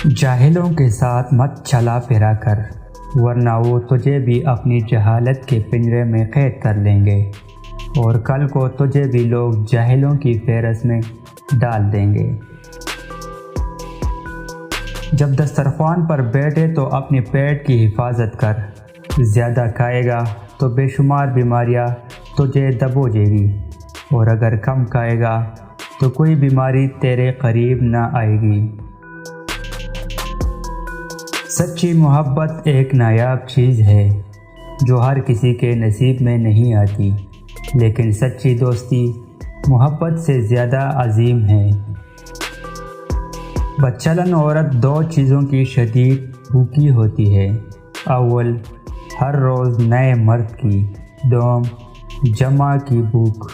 جاہلوں کے ساتھ مت چلا پھرا کر، ورنہ وہ تجھے بھی اپنی جہالت کے پنجرے میں قید کر لیں گے، اور کل کو تجھے بھی لوگ جاہلوں کی فہرست میں ڈال دیں گے۔ جب دسترخوان پر بیٹھے تو اپنے پیٹ کی حفاظت کر، زیادہ کھائے گا تو بے شمار بیماریاں تجھے دبوچے گی، اور اگر کم کھائے گا تو کوئی بیماری تیرے قریب نہ آئے گی۔ سچی محبت ایک نایاب چیز ہے جو ہر کسی کے نصیب میں نہیں آتی، لیکن سچی دوستی محبت سے زیادہ عظیم ہے۔ بدچلن عورت دو چیزوں کی شدید بھوکی ہوتی ہے: اول، ہر روز نئے مرد کی، دوم، جمع کی بھوک۔